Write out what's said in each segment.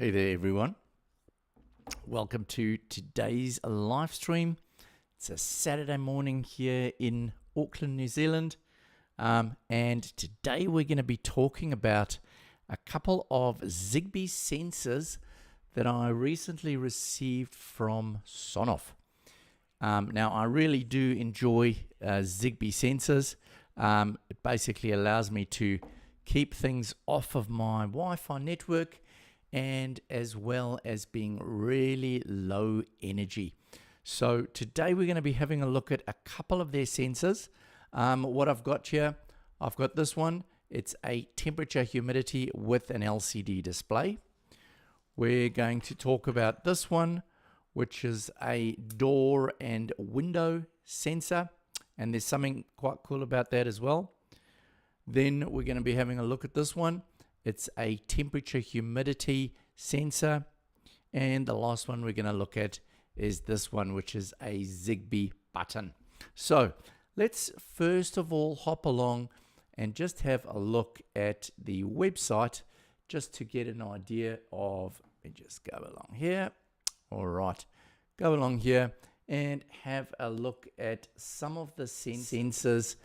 Hey there everyone, welcome to today's live stream. It's a Saturday morning here in Auckland, New Zealand, and today we're going to be talking about a couple of Zigbee sensors that I recently received from Sonoff. Now I really do enjoy Zigbee sensors. It basically allows me to keep things off of my Wi-Fi network, and as well as being really low energy. So today we're going to be having a look at a couple of their sensors. What I've got here, I've got this one. It's a temperature humidity with an LCD display. We're going to talk about this one, which is a door and window sensor, and there's something quite cool about that as well. Then we're going to be having a look at this one. It's a temperature humidity sensor. And the last one we're going to look at is this one, which is a Zigbee button. So let's first of all hop along and just have a look at the website just to get an idea of, let me just go along here. All right, go along here and have a look at some of the sensors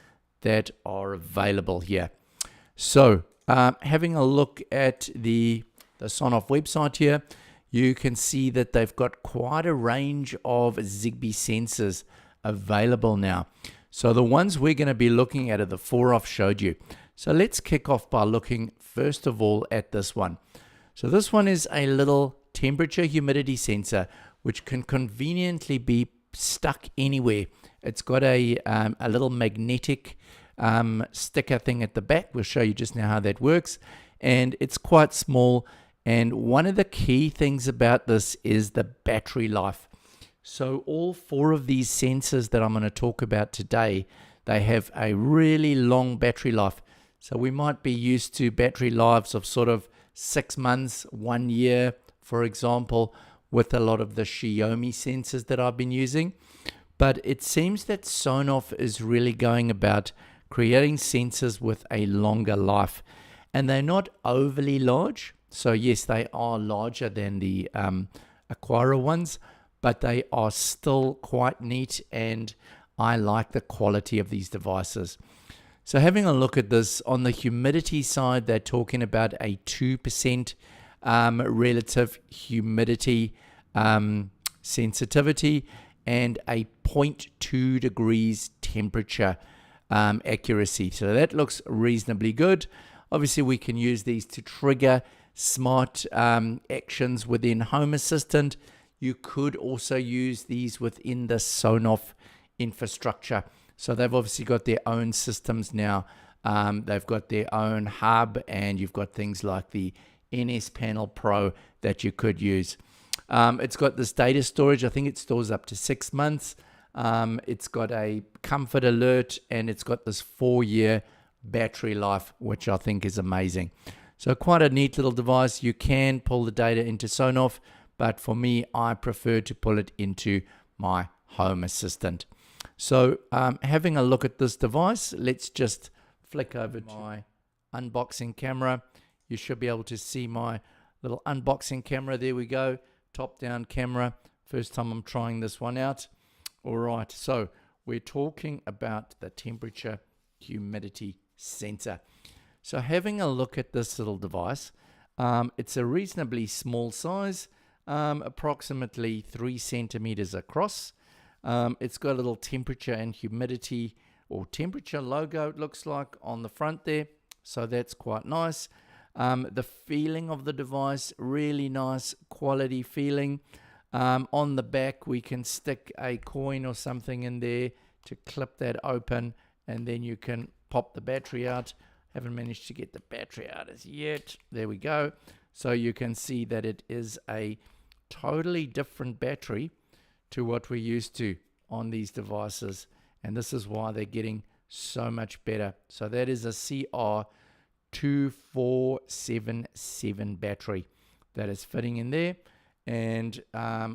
that are available here. So having a look at the Sonoff website here, you can see that they've got quite a range of Zigbee sensors available now. So the ones we're going to be looking at are the four I've showed you. So let's kick off by looking first of all at this one. So this one is a little temperature humidity sensor which can conveniently be stuck anywhere. It's got a little magnetic sticker thing at the back. We'll show you just now how that works, and it's quite small. And one of the key things about this is the battery life. So all four of these sensors that I'm going to talk about today, they have a really long battery life. So we might be used to battery lives of sort of 6 months, 1 year, for example, with a lot of the Xiaomi sensors that I've been using. But it seems that Sonoff is really going about creating sensors with a longer life, and they're not overly large. So yes, they are larger than the Aquara ones, but they are still quite neat, and I like the quality of these devices. So having a look at this, on the humidity side, they're talking about a 2% relative humidity sensitivity and a 0.2 degrees temperature accuracy. So that looks reasonably good. Obviously we can use these to trigger smart actions within Home Assistant. You could also use these within the Sonoff infrastructure. So they've obviously got their own systems now. They've got their own hub, and you've got things like the NS Panel Pro that you could use. It's got this data storage. I think it stores up to 6 months. It's got a comfort alert, and it's got this 4-year battery life, which I think is amazing. So quite a neat little device. You can pull the data into Sonoff, but for me, I prefer to pull it into my Home Assistant. So having a look at this device, let's just flick over to my unboxing camera. You should be able to see my little unboxing camera. There we go, top-down camera. First time I'm trying this one out. All right, so we're talking about the temperature humidity sensor. So having a look at this little device, it's a reasonably small size, approximately 3 centimeters across. It's got a little temperature and humidity, or temperature logo, it looks like, on the front there. So that's quite nice. The feeling of the device, really nice quality feeling. On the back, we can stick a coin or something in there to clip that open, and then you can pop the battery out. Haven't managed to get the battery out as yet. There we go. So you can see that it is a totally different battery to what we're used to on these devices, and this is why they're getting so much better. So that is a CR2477 battery that is fitting in there, and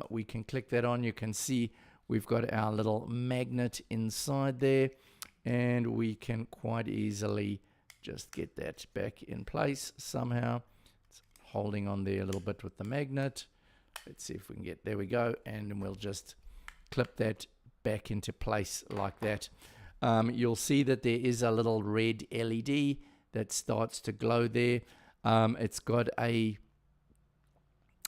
we can click that on. You can see we've got our little magnet inside there, and we can quite easily just get that back in place somehow. Let's holding on there a little bit with the magnet. Let's see if we can get, there we go, and then we'll just clip that back into place like that. You'll see that there is a little red LED that starts to glow there. It's got a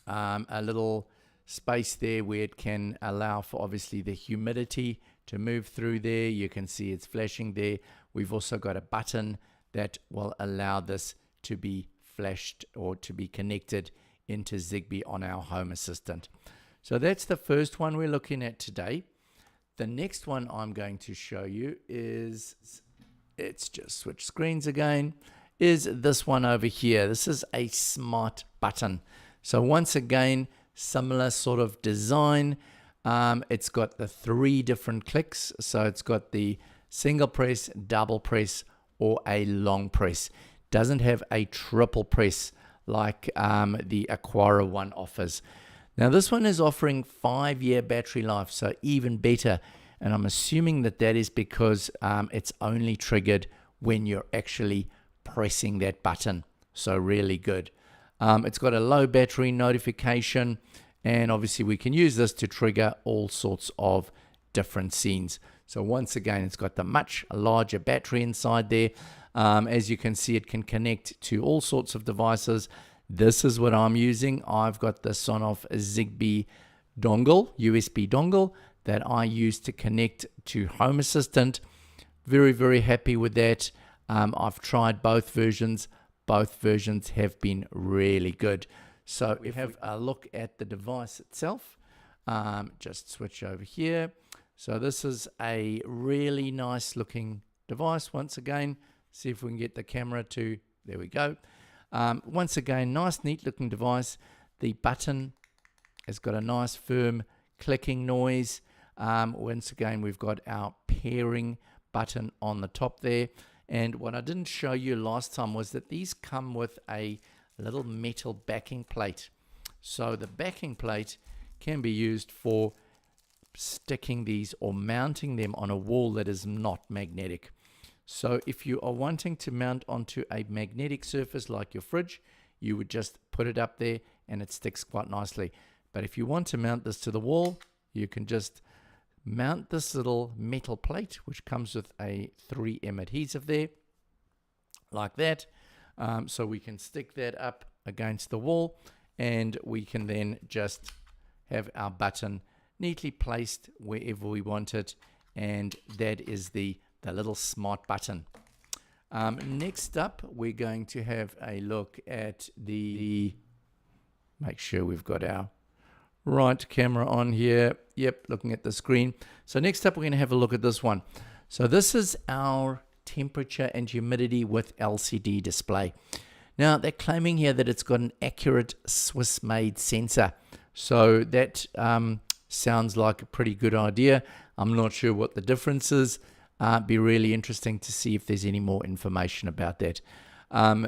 little space there where it can allow for obviously the humidity to move through there. You can see it's flashing there. We've also got a button that will allow this to be flashed or to be connected into Zigbee on our Home Assistant. So that's the first one we're looking at today. The next one I'm going to show you is, it's just switch screens again, is this one over here. This is a smart button. So once again, similar sort of design. It's got the 3 different clicks. So it's got the single press, double press, or a long press. Doesn't have a triple press like the Aquara one offers. Now this one is offering 5-year battery life, so even better. And I'm assuming that that is because it's only triggered when you're actually pressing that button. So really good. It's got a low battery notification, and obviously we can use this to trigger all sorts of different scenes. So once again, it's got the much larger battery inside there. As you can see, it can connect to all sorts of devices. This is what I'm using. I've got the Sonoff Zigbee dongle, USB dongle, that I use to connect to Home Assistant. Very, very happy with that. I've tried both versions. Both versions have been really good. So we have a look at the device itself. Just switch over here. So this is a really nice looking device. Once again, see if we can get the camera to, there we go. Once again, nice, neat looking device. The button has got a nice firm clicking noise. Once again, we've got our pairing button on the top there. And what I didn't show you last time was that these come with a little metal backing plate. So the backing plate can be used for sticking these or mounting them on a wall that is not magnetic. So if you are wanting to mount onto a magnetic surface like your fridge, you would just put it up there and it sticks quite nicely. But if you want to mount this to the wall, you can just mount this little metal plate, which comes with a 3M adhesive there, like that. So we can stick that up against the wall, and we can then just have our button neatly placed wherever we want it. And that is the little smart button. Next up, we're going to have a look at the, make sure we've got our right camera on here. Yep, looking at the screen. So next up, we're going to have a look at this one. So this is our temperature and humidity with LCD display. Now, they're claiming here that it's got an accurate Swiss-made sensor. So that sounds like a pretty good idea. I'm not sure what the difference is. Be really interesting to see if there's any more information about that.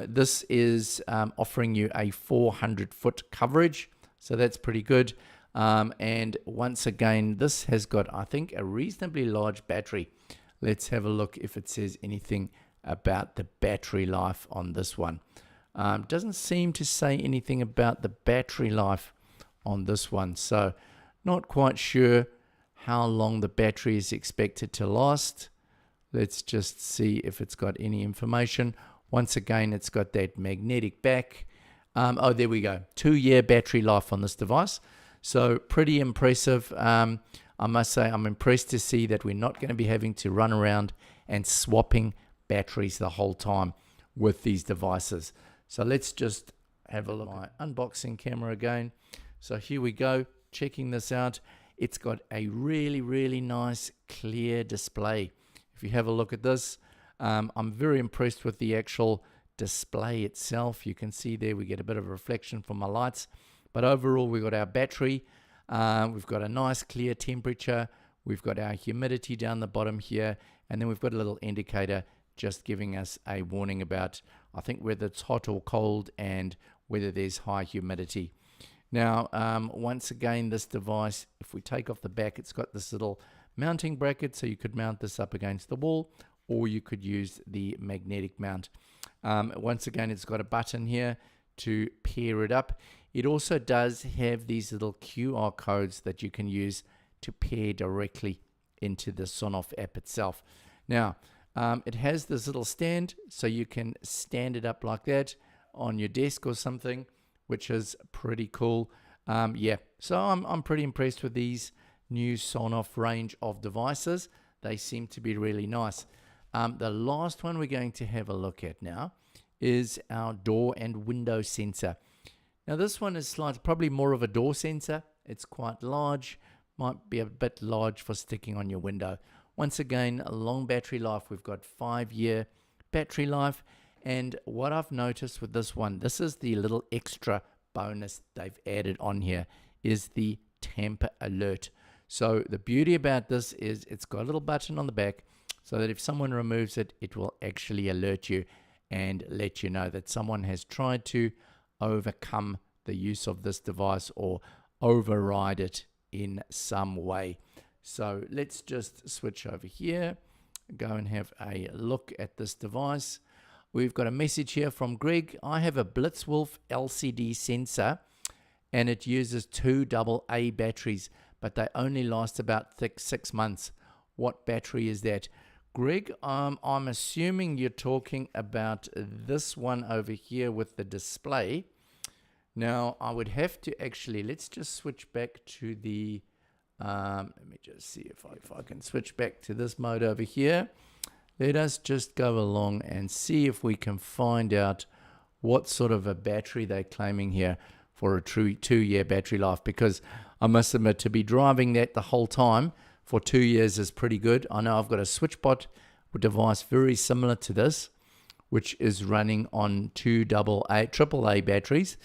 This is offering you a 400-foot coverage. So that's pretty good. And once again, this has got, I think, a reasonably large battery. Let's have a look if it says anything about the battery life on this one. Doesn't seem to say anything about the battery life on this one. So not quite sure how long the battery is expected to last. Let's just see if it's got any information. Once again, it's got that magnetic back. Oh, there we go. 2-year battery life on this device. So pretty impressive. I must say I'm impressed to see that we're not going to be having to run around and swapping batteries the whole time with these devices. So let's just have a look at my unboxing camera again. So here we go, checking this out. It's got a really, really nice clear display. If you have a look at this, I'm very impressed with the actual display itself. You can see there we get a bit of a reflection from my lights. But overall, we've got our battery. We've got a nice clear temperature. We've got our humidity down the bottom here. And then we've got a little indicator just giving us a warning about, I think, whether it's hot or cold and whether there's high humidity. Now, once again, this device, if we take off the back, it's got this little mounting bracket. So you could mount this up against the wall, or you could use the magnetic mount. Once again, it's got a button here to pair it up. It also does have these little QR codes that you can use to pair directly into the Sonoff app itself. Now, it has this little stand, so you can stand it up like that on your desk or something, which is pretty cool. Yeah, so I'm pretty impressed with these new Sonoff range of devices. They seem to be really nice. The last one we're going to have a look at now is our door and window sensor. Now this one is probably more of a door sensor. It's quite large, might be a bit large for sticking on your window. Once again, a long battery life. We've got 5-year battery life. And what I've noticed with this one, this is the little extra bonus they've added on here, is the tamper alert. So the beauty about this is it's got a little button on the back so that if someone removes it, it will actually alert you and let you know that someone has tried to overcome the use of this device or override it in some way. So let's just switch over here, go and have a look at this device. We've got a message here from Greg. I have a Blitzwolf LCD sensor and it uses 2 AA batteries, but they only last about 6 months. What battery is that? Greg, I'm assuming you're talking about this one over here with the display. Now, I would have to actually, let's just switch back to the, let me just see if I can switch back to this mode over here. Let us just go along and see if we can find out what sort of a battery they're claiming here for a true 2-year battery life, because I must admit, to be driving that the whole time for 2 years is pretty good. I know I've got a SwitchBot device very similar to this, which is running on 2 AAA batteries.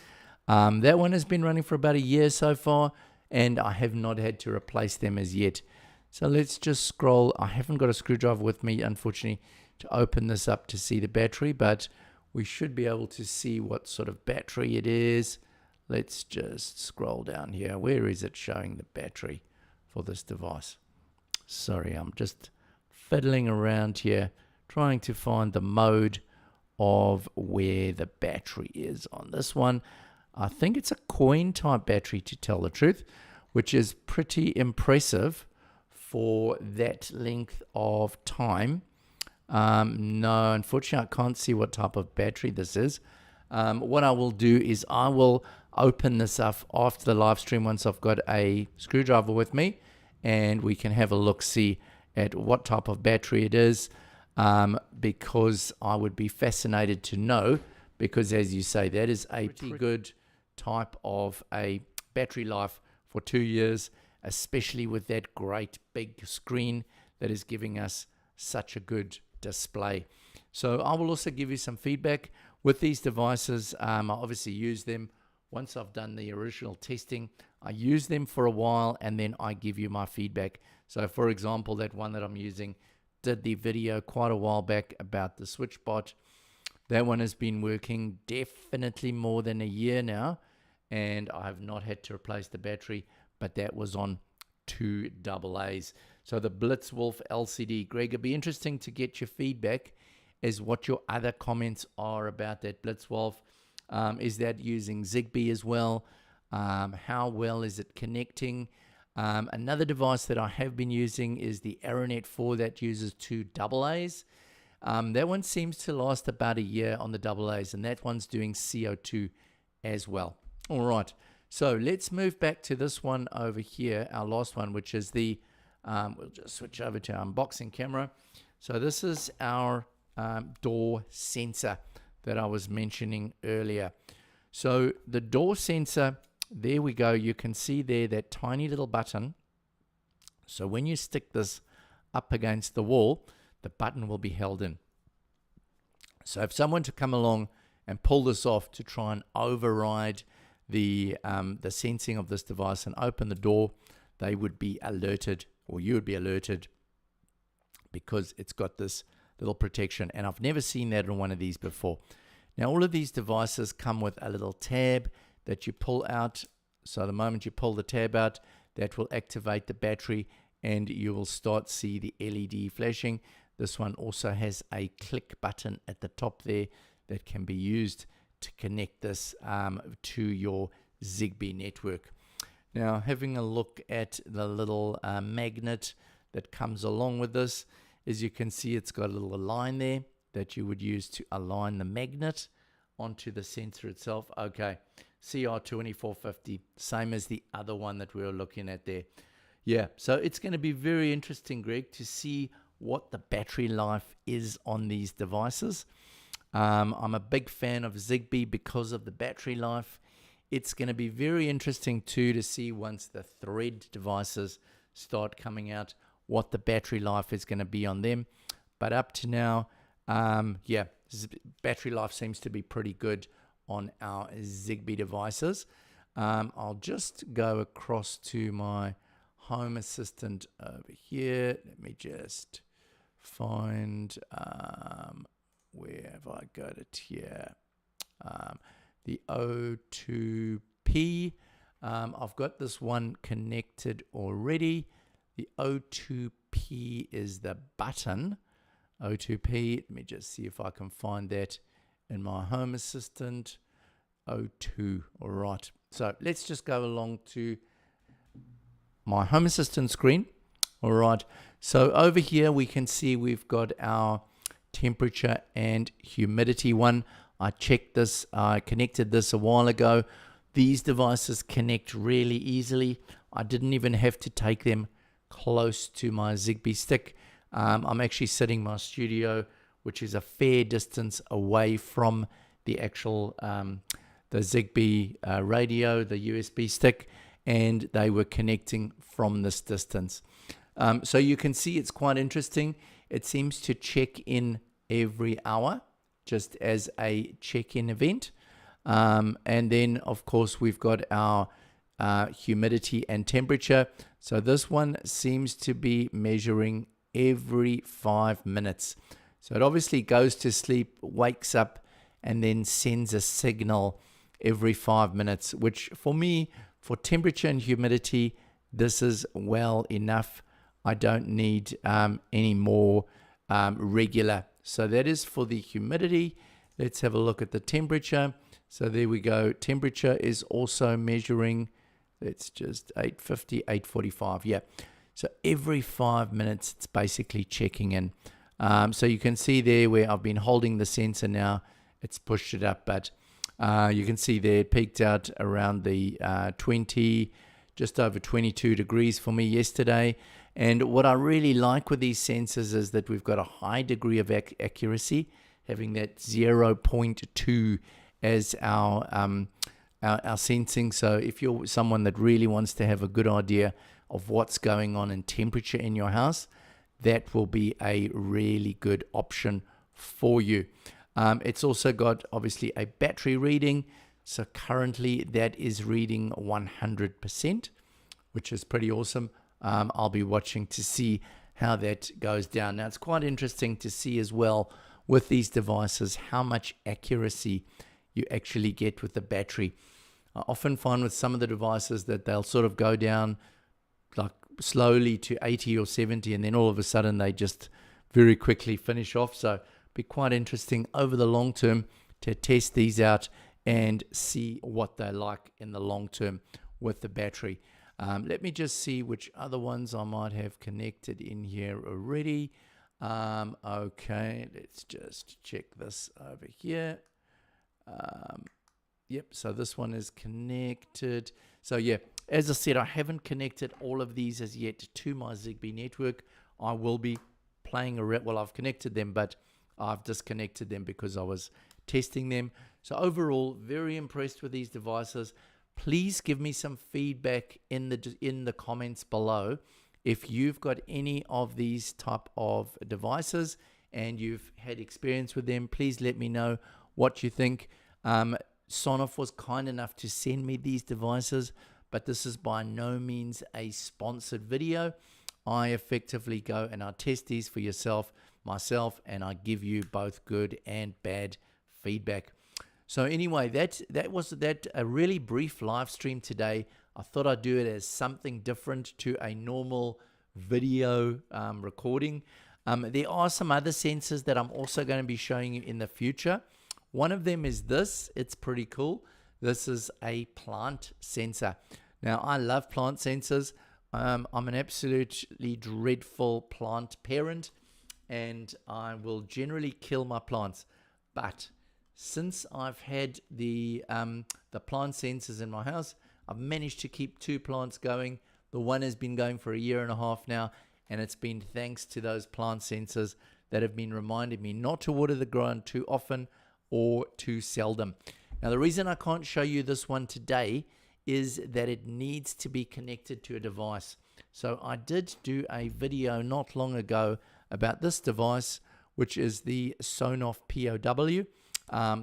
That one has been running for about a year so far, and I have not had to replace them as yet. So let's just scroll. I haven't got a screwdriver with me, unfortunately, to open this up to see the battery, but we should be able to see what sort of battery it is. Let's just scroll down here. Where is it showing the battery for this device? Sorry, I'm just fiddling around here, trying to find the mode of where the battery is on this one. I think it's a coin type battery, to tell the truth, which is pretty impressive for that length of time. No, unfortunately, I can't see what type of battery this is. What I will do is I will open this up after the live stream once I've got a screwdriver with me, and we can have a look, see at what type of battery it is, because I would be fascinated to know, because as you say, that is a pretty good type of a battery life for 2 years, especially with that great big screen that is giving us such a good display. So I will also give you some feedback with these devices. I obviously use them once I've done the original testing. I use them for a while and then I give you my feedback. So for example, that one that I'm using, did the video quite a while back about the SwitchBot. That one has been working definitely more than a year now, and I have not had to replace the battery, but that was on 2 AA's. So the Blitzwolf LCD, Greg, it'd be interesting to get your feedback as what your other comments are about that Blitzwolf. Is that using Zigbee as well? How well is it connecting? Another device that I have been using is the Aeronet 4 that uses 2 AA's. That one seems to last about a year on the AA's, and that one's doing CO2 as well. All right, so let's move back to this one over here, our last one, which is the, we'll just switch over to our unboxing camera. So this is our door sensor that I was mentioning earlier. So the door sensor, there we go. You can see there that tiny little button. So when you stick this up against the wall, the button will be held in. So if someone to come along and pull this off to try and override the sensing of this device and open the door, they would be alerted, or you would be alerted, because it's got this little protection. And I've never seen that on one of these before. Now, all of these devices come with a little tab that you pull out. So the moment you pull the tab out, that will activate the battery and you will start see the LED flashing. This one also has a click button at the top there that can be used to connect this to your Zigbee network. Now, having a look at the little magnet that comes along with this, as you can see, it's got a little line there that you would use to align the magnet onto the sensor itself. Okay, CR2450, same as the other one that we were looking at there. Yeah, so it's going to be very interesting, Greg, to see what the battery life is on these devices. I'm a big fan of Zigbee because of the battery life. It's going to be very interesting too to see once the Thread devices start coming out what the battery life is going to be on them. But up to now, yeah, battery life seems to be pretty good on our Zigbee devices. I'll just go across to my Home Assistant over here. Let me just find, where have I got it here? The O2P. I've got this one connected already. The O2P is the button. O2P, let me just see if I can find that in my Home Assistant. O2, all right. So let's just go along to my Home Assistant screen. All right, so over here we can see we've got our temperature and humidity one. I checked this, I connected this a while ago. These devices connect really easily. I didn't even have to take them close to my Zigbee stick. I'm actually sitting in my studio, which is a fair distance away from the actual the Zigbee radio, the USB stick, and they were connecting from this distance. So you can see it's quite interesting. It seems to check in every hour, just as a check-in event. And then, of course, we've got our humidity and temperature. So this one seems to be measuring every 5 minutes. So it obviously goes to sleep, wakes up, and then sends a signal every 5 minutes, which for me, for temperature and humidity, this is well enough. I don't need any more regular. So that is for the humidity. Let's have a look at the temperature. So there we go. Temperature is also measuring. It's just 850, 845. Yeah. So every 5 minutes, it's basically checking in. So you can see there where I've been holding the sensor now, it's pushed it up, but you can see there it peaked out around the 20, just over 22 degrees for me yesterday. And what I really like with these sensors is that we've got a high degree of accuracy, having that 0.2 as our sensing. So if you're someone that really wants to have a good idea of what's going on in temperature in your house, that will be a really good option for you. It's also got obviously a battery reading. So currently that is reading 100%, which is pretty awesome. I'll be watching to see how that goes down. Now, it's quite interesting to see as well with these devices how much accuracy you actually get with the battery. I often find with some of the devices that they'll sort of go down like slowly to 80 or 70, and then all of a sudden they just very quickly finish off. So it'll be quite interesting over the long term to test these out and see what they're like in the long term with the battery. Let me just see which other ones I might have connected in here already. Okay, let's just check this over here. Yep, so this one is connected. So yeah, as I said, I haven't connected all of these as yet to my Zigbee network. I will be playing around. Well, I've connected them, but I've disconnected them because I was testing them. So overall, very impressed with these devices. Please give me some feedback in the comments below. If you've got any of these type of devices and you've had experience with them, please let me know what you think. Sonoff was kind enough to send me these devices, but this is by no means a sponsored video. I effectively go and I test these for myself, and I give you both good and bad feedback. So anyway, that was a really brief live stream today. I thought I'd do it as something different to a normal video recording. There are some other sensors that I'm also going to be showing you in the future. One of them is this. It's pretty cool. This is a plant sensor. Now, I love plant sensors. I'm an absolutely dreadful plant parent, and I will generally kill my plants. But since I've had the plant sensors in my house, I've managed to keep 2 plants going. The one has been going for a year and a half now, and it's been thanks to those plant sensors that have been reminding me not to water the ground too often or too seldom. Now, the reason I can't show you this one today is that it needs to be connected to a device. So I did do a video not long ago about this device, which is the Sonoff POW,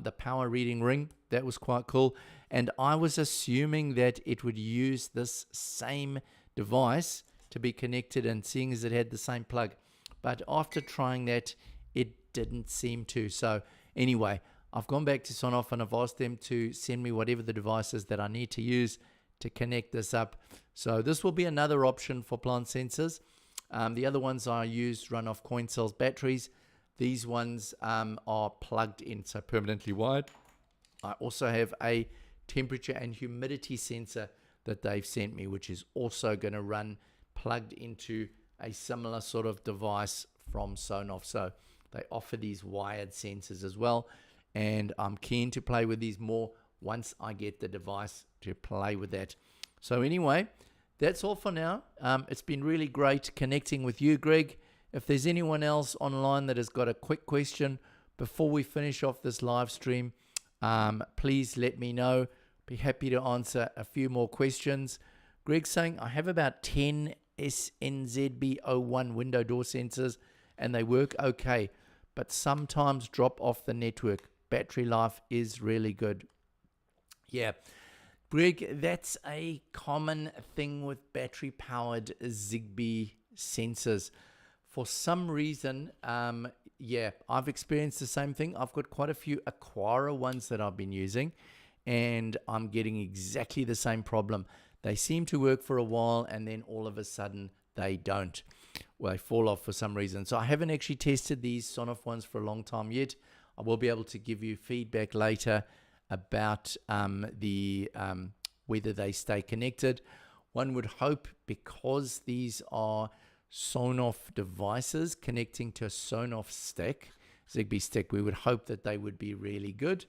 the power reading ring. That was quite cool. And I was assuming that it would use this same device to be connected, and seeing as it had the same plug. But after trying that, it didn't seem to. So anyway, I've gone back to Sonoff and I've asked them to send me whatever the devices that I need to use to connect this up. So this will be another option for plant sensors. The other ones I use run off coin cells batteries. These ones are plugged in, so permanently wired. I also have a temperature and humidity sensor that they've sent me, which is also going to run plugged into a similar sort of device from Sonoff. So they offer these wired sensors as well, and I'm keen to play with these more once I get the device to play with that. So anyway, that's all for now. It's been really great connecting with you, Greg. If there's anyone else online that has got a quick question before we finish off this live stream, please let me know. Be happy to answer a few more questions. Greg's saying, I have about 10 SNZB01 window door sensors and they work okay, but sometimes drop off the network. Battery life is really good. Yeah, Greg, that's a common thing with battery powered Zigbee sensors. For some reason, yeah, I've experienced the same thing. I've got quite a few Aquara ones that I've been using, and I'm getting exactly the same problem. They seem to work for a while, and then all of a sudden they don't. Well, they fall off for some reason. So I haven't actually tested these Sonoff ones for a long time yet. I will be able to give you feedback later about whether they stay connected. One would hope, because these are Sonoff devices connecting to a Sonoff stick, Zigbee stick, we would hope that they would be really good.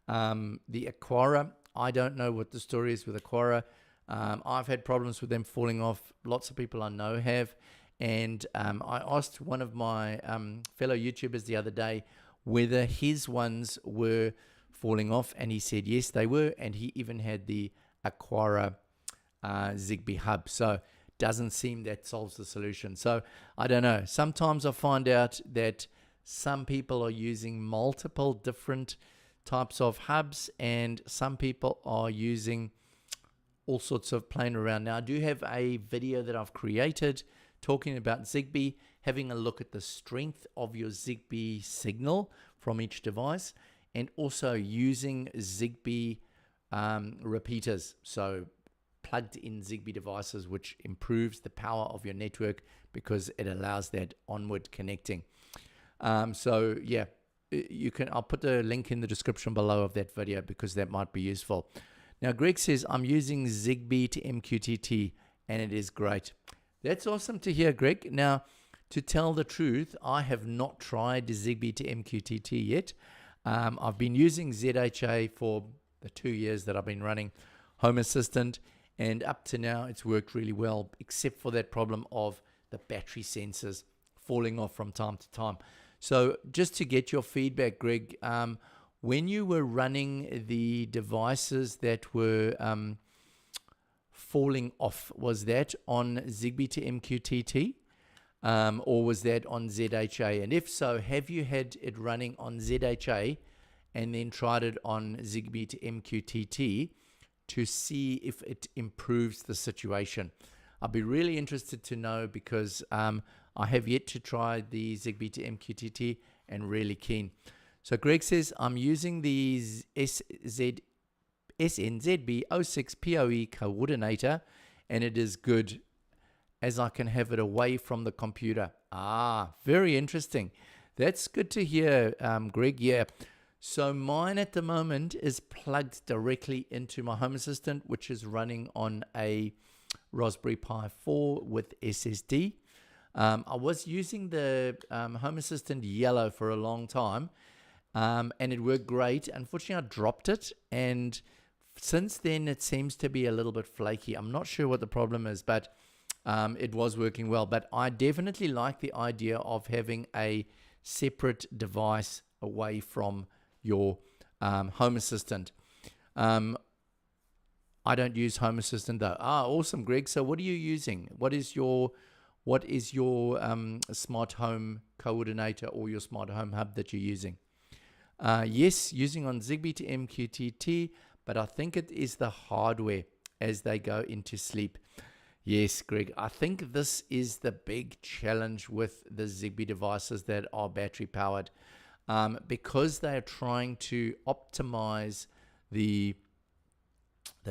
The Aquara, I don't know what the story is with Aquara. I've had problems with them falling off. Lots of people I know have. And I asked one of my fellow YouTubers the other day whether his ones were falling off, and he said yes, they were, and he even had the Aquara Zigbee hub. So doesn't seem that solves the solution. So I don't know. Sometimes I find out that some people are using multiple different types of hubs, and some people are using all sorts of playing around. Now, I do have a video that I've created talking about Zigbee, having a look at the strength of your Zigbee signal from each device, and also using Zigbee repeaters. So plugged in Zigbee devices, which improves the power of your network because it allows that onward connecting. So yeah, I'll put the link in the description below of that video because that might be useful. Now, Greg says, I'm using Zigbee to MQTT and it is great. That's awesome to hear, Greg. Now, to tell the truth, I have not tried Zigbee to MQTT yet. I've been using ZHA for the 2 years that I've been running Home Assistant, and up to now it's worked really well, except for that problem of the battery sensors falling off from time to time. So just to get your feedback, Greg, when you were running the devices that were falling off, was that on Zigbee to MQTT or was that on ZHA? And if so, have you had it running on ZHA and then tried it on Zigbee to MQTT to see if it improves the situation? I'd be really interested to know because I have yet to try the Zigbee to MQTT and really keen. So Greg says, I'm using the SNZB06 PoE coordinator and it is good as I can have it away from the computer. Ah, very interesting. That's good to hear, Greg. Yeah. So mine at the moment is plugged directly into my Home Assistant, which is running on a Raspberry Pi 4 with SSD. I was using the Home Assistant Yellow for a long time, and it worked great. Unfortunately, I dropped it, and since then it seems to be a little bit flaky. I'm not sure what the problem is, but it was working well. But I definitely like the idea of having a separate device away from your Home Assistant. I don't use Home Assistant though. Awesome, Greg. So what are you using? What is your smart home coordinator or your smart home hub that you're using? Yes, using on Zigbee to MQTT, but I think it is the hardware as they go into sleep. Yes, Greg, I think this is the big challenge with the Zigbee devices that are battery powered, because they are trying to optimize the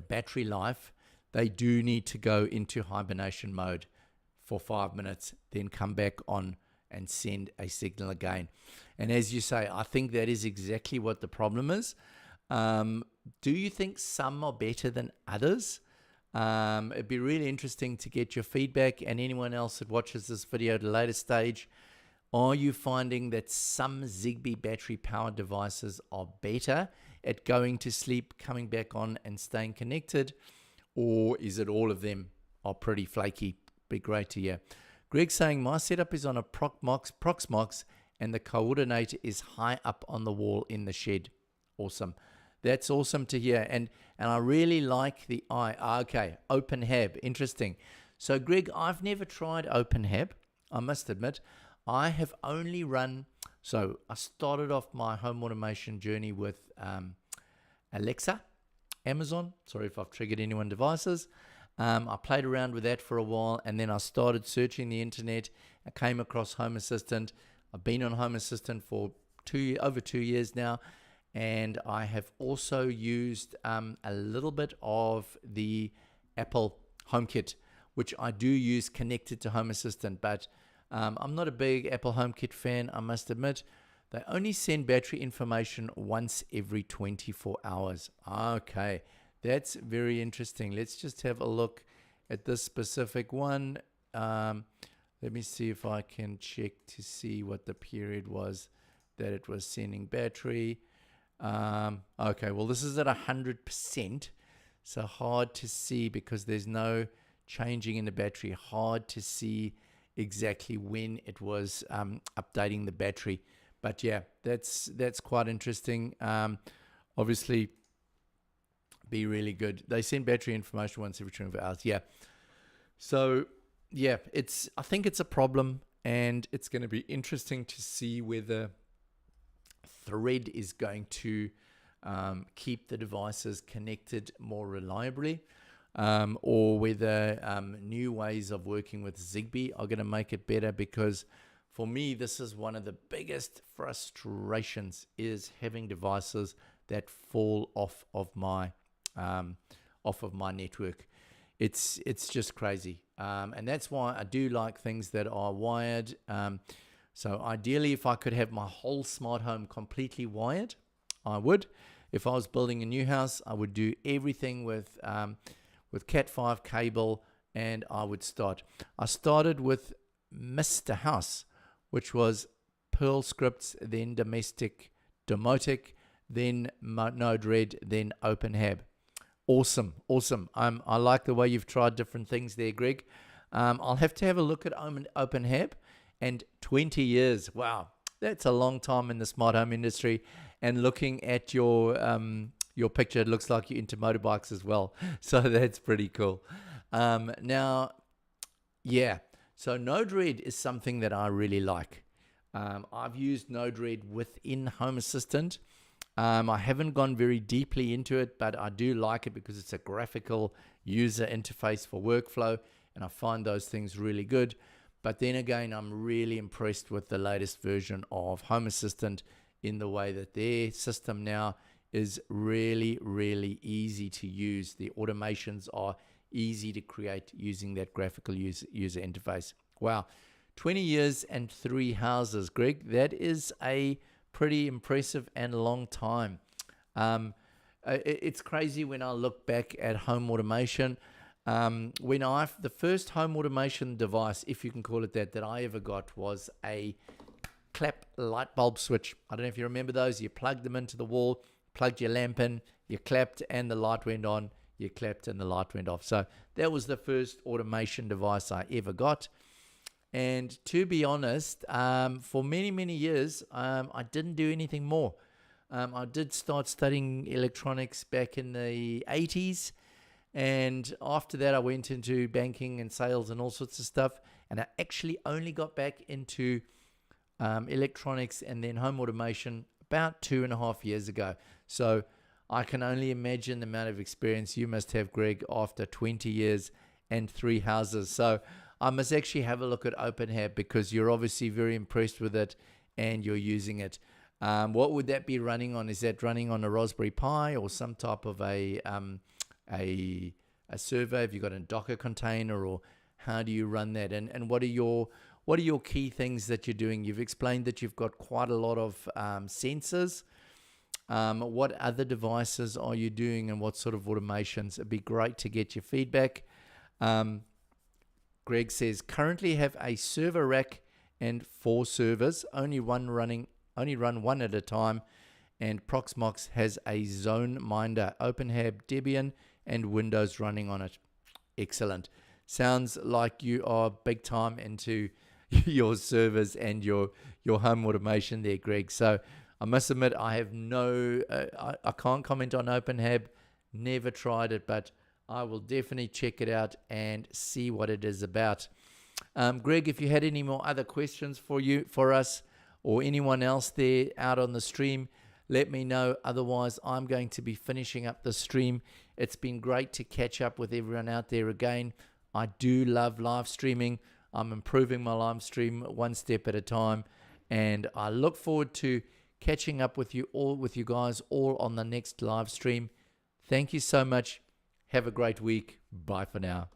battery life. They do need to go into hibernation mode for 5 minutes, then come back on and send a signal again. And as you say, I think that is exactly what the problem is. Do you think some are better than others? It'd be really interesting to get your feedback, and anyone else that watches this video at a later stage. Are you finding that some Zigbee battery powered devices are better at going to sleep, coming back on and staying connected? Or is it all of them are pretty flaky? Be great to hear. Greg saying my setup is on a Proxmox and the coordinator is high up on the wall in the shed. Awesome. That's awesome to hear. And I really like the okay, OpenHab. Interesting. So Greg, I've never tried OpenHab, I must admit. I have only run, so I started off my home automation journey with Alexa, Amazon. Sorry if I've triggered anyone's devices. I played around with that for a while, and then I started searching the internet. I came across Home Assistant. I've been on Home Assistant for over 2 years now, and I have also used a little bit of the Apple HomeKit, which I do use connected to Home Assistant, but I'm not a big Apple HomeKit fan, I must admit. They only send battery information once every 24 hours. Okay, that's very interesting. Let's just have a look at this specific one. Let me see if I can check to see what the period was that it was sending battery. Okay, well, this is at 100%, so hard to see because there's no changing in the battery. Hard to see exactly when it was updating the battery. But yeah, that's quite interesting. Obviously, be really good. They send battery information once every 24 hours. Yeah. So yeah, I think it's a problem, and it's going to be interesting to see whether Thread is going to keep the devices connected more reliably, or whether new ways of working with Zigbee are going to make it better. Because for me, this is one of the biggest frustrations, is having devices that fall off of my network. It's just crazy, and that's why I do like things that are wired. So ideally, if I could have my whole smart home completely wired, I would. If I was building a new house, I would do everything with Cat5 cable, and I would start. I started with Mr. House, which was Perl scripts, then domestic, domotic, then Node-RED, then OpenHab. Awesome. I like the way you've tried different things there, Greg. I'll have to have a look at OpenHab. And 20 years, wow, that's a long time in the smart home industry. And looking at your picture, it looks like you're into motorbikes as well. So that's pretty cool. Now, yeah, so Node-RED is something that I really like. I've used Node-RED within Home Assistant. I haven't gone very deeply into it, but I do like it because it's a graphical user interface for workflow, and I find those things really good. But then again, I'm really impressed with the latest version of Home Assistant in the way that their system now is really, really easy to use. The automations are easy to create using that graphical user interface. Wow, 20 years and 3 houses, Greg. That is a pretty impressive and long time. It's crazy when I look back at home automation. The first home automation device, if you can call it that I ever got was a clap light bulb switch. I don't know if you remember those. You plugged them into the wall, plugged your lamp in, you clapped and the light went on, you clapped and the light went off. So that was the first automation device I ever got. And to be honest, for many, many years, I didn't do anything more. I did start studying electronics back in the 80s. And after that, I went into banking and sales and all sorts of stuff. And I actually only got back into electronics and then home automation about 2.5 years ago. So I can only imagine the amount of experience you must have, Greg, after 20 years and 3 houses. So I must actually have a look at OpenHab because you're obviously very impressed with it and you're using it. What would that be running on? Is that running on a Raspberry Pi or some type of a server? Have you got a Docker container, or how do you run that? And what are your key things that you're doing? You've explained that you've got quite a lot of sensors. What other devices are you doing, and what sort of automations? It'd be great to get your feedback. Greg says, currently have a server rack and 4 servers, only run one at a time, and Proxmox has a Zone Minder, OpenHab, Debian, and Windows running on it. Excellent. Sounds like you are big time into your servers and your home automation there, Greg. So I must admit, I have I can't comment on OpenHab, never tried it, but I will definitely check it out and see what it is about. Greg, if you had any more other questions for us, or anyone else there out on the stream, let me know. Otherwise, I'm going to be finishing up the stream. It's been great to catch up with everyone out there again. I do love live streaming. I'm improving my live stream one step at a time, and I look forward to catching up with you guys all on the next live stream. Thank you so much. Have a great week. Bye for now.